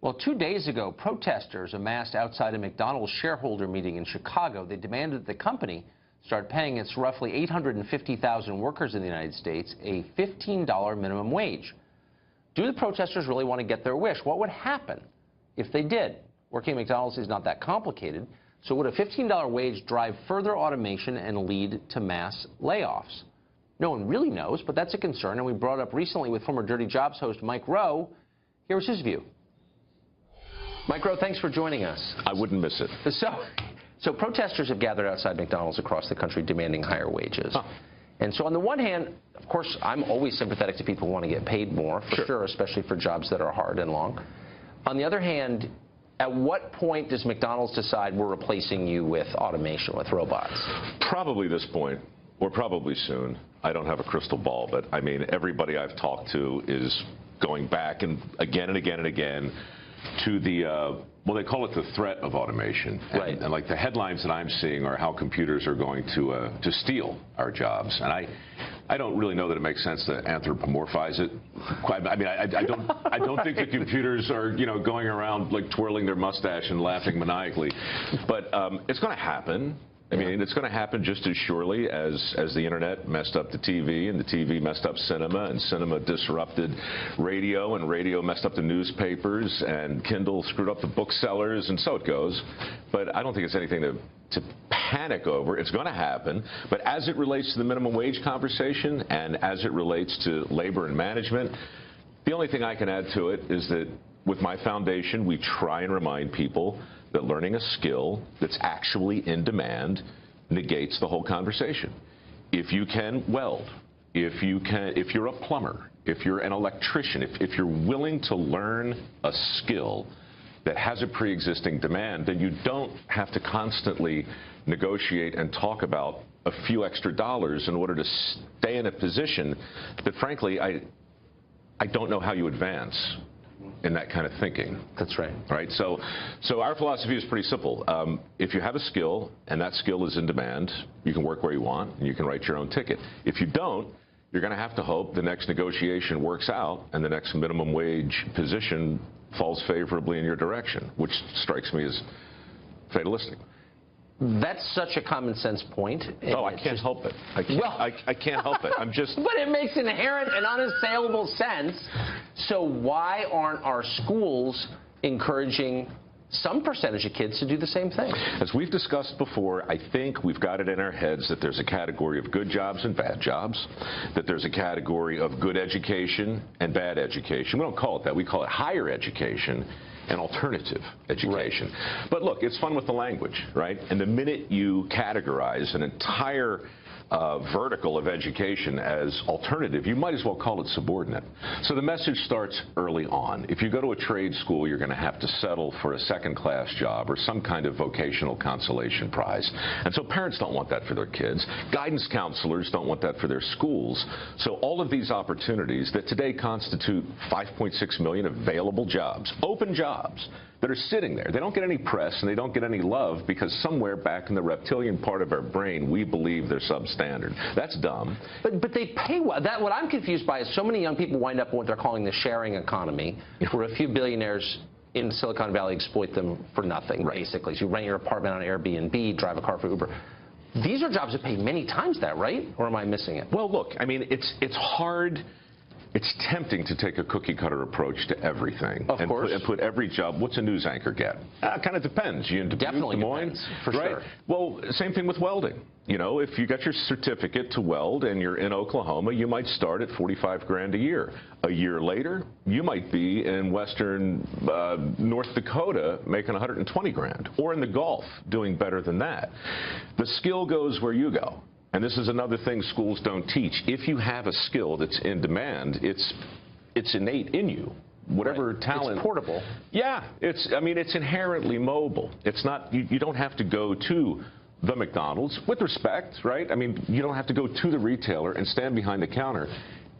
Well, 2 days ago, protesters amassed outside a McDonald's shareholder meeting in Chicago. They demanded that the company start paying its roughly 850,000 workers in the United States a $15 minimum wage. Do the protesters really want to get their wish? What would happen if they did? Working at McDonald's is not that complicated. So would a $15 wage drive further automation and lead to mass layoffs? No one really knows, but that's a concern, and we brought it up recently with former Dirty Jobs host Mike Rowe. Here's his view. Mike Rowe, thanks for joining us. I wouldn't miss it. So protesters have gathered outside McDonald's across the country demanding higher wages. And so on the one hand, of course, I'm always sympathetic to people who want to get paid more, for sure, especially for jobs that are hard and long. On the other hand, at what point does McDonald's decide we're replacing you with automation, with robots? Probably this point, or probably soon. I don't have a crystal ball, but I mean, everybody I've talked to is going back and again to the, well, they call it the threat of automation. Right. And like the headlines that I'm seeing are how computers are going to steal our jobs. And I don't really know that it makes sense to anthropomorphize it. I mean, I don't think the computers are, going around like twirling their mustache and laughing maniacally. But it's going to happen. I mean, it's going to happen just as surely as the internet messed up the TV, and the TV messed up cinema, and cinema disrupted radio, and radio messed up the newspapers, and Kindle screwed up the booksellers, and so it goes. But I don't think it's anything to panic over. It's going to happen. But as it relates to the minimum wage conversation, and as it relates to labor and management, the only thing I can add to it is that with my foundation, we try and remind people that learning a skill that's actually in demand negates the whole conversation. If you can weld, if you're a plumber, if you're an electrician, if you're willing to learn a skill that has a pre-existing demand, then you don't have to constantly negotiate and talk about a few extra dollars in order to stay in a position that, frankly, I don't know how you advance in that kind of thinking. That's right. Right? So our philosophy is pretty simple. If you have a skill and that skill is in demand, you can work where you want and you can write your own ticket. If you don't, you're going to have to hope the next negotiation works out and the next minimum wage position falls favorably in your direction, which strikes me as fatalistic. That's such a common sense point. Oh, I can't help it. I can't help it. I'm just... But it makes inherent and unassailable sense. So why aren't our schools encouraging some percentage of kids to do the same thing? As we've discussed before, I think we've got it in our heads that there's a category of good jobs and bad jobs, that there's a category of good education and bad education. We don't call it that. We call it higher education and alternative education. Right. But look, it's fun with the language, right? And the minute you categorize an entire vertical of education as alternative, you might as well call it subordinate. So the message starts early on. If you go to a trade school, you're going to have to settle for a second-class job or some kind of vocational consolation prize. And so parents don't want that for their kids. Guidance counselors don't want that for their schools. So all of these opportunities that today constitute 5.6 million available jobs, open jobs, that are sitting there. They don't get any press and they don't get any love because somewhere back in the reptilian part of our brain, we believe they're substandard. That's dumb. But they pay well. What I'm confused by is so many young people wind up in what they're calling the sharing economy, where a few billionaires in Silicon Valley exploit them for nothing, basically. So you rent your apartment on Airbnb, drive a car for Uber. These are jobs that pay many times that, right? Or am I missing it? Well, look, I mean, it's hard. It's tempting to take a cookie-cutter approach to everything. Of course. And put every job. What's a news anchor get? Kind of depends. You in Des Moines? Depends, for right? sure. Well, same thing with welding. If you got your certificate to weld and you're in Oklahoma, you might start at 45 grand a year. A year later, you might be in western North Dakota making 120 grand, or in the Gulf doing better than that. The skill goes where you go. And this is another thing schools don't teach. If you have a skill that's in demand, it's innate in you. Whatever talent. It's portable. Yeah, it's inherently mobile. It's not, you don't have to go to the McDonald's, with respect, right? I mean, you don't have to go to the retailer and stand behind the counter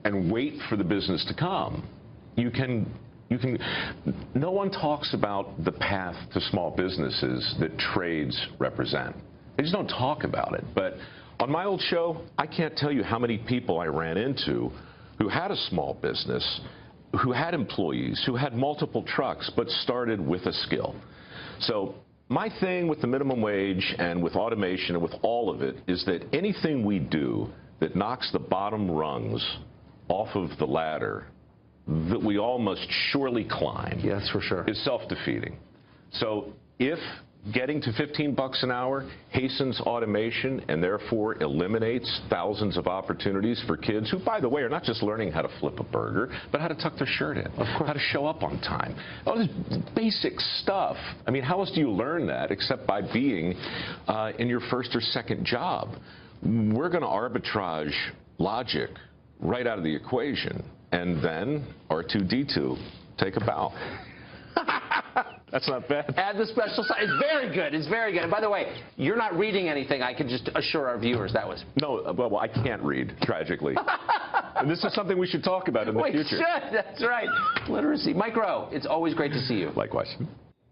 and wait for the business to come. No one talks about the path to small businesses that trades represent. They just don't talk about it. But on my old show, I can't tell you how many people I ran into who had a small business who had employees, who had multiple trucks, but started with a skill. So my thing with the minimum wage and with automation and with all of it is that anything we do that knocks the bottom rungs off of the ladder that we all must surely climb, Yeah, that's for sure, is self-defeating. So if getting to $15 an hour hastens automation and therefore eliminates thousands of opportunities for kids who, by the way, are not just learning how to flip a burger, but how to tuck their shirt in, how to show up on time. All this basic stuff. I mean, how else do you learn that except by being in your first or second job? We're going to arbitrage logic right out of the equation, and then R2-D2, take a bow. That's not bad. Add the special sign. It's very good. It's very good. And by the way, you're not reading anything. I can just assure our viewers that was. No, well, I can't read, tragically. And this is something we should talk about in the future. We should. That's right. Literacy. Mike Rowe, it's always great to see you. Likewise.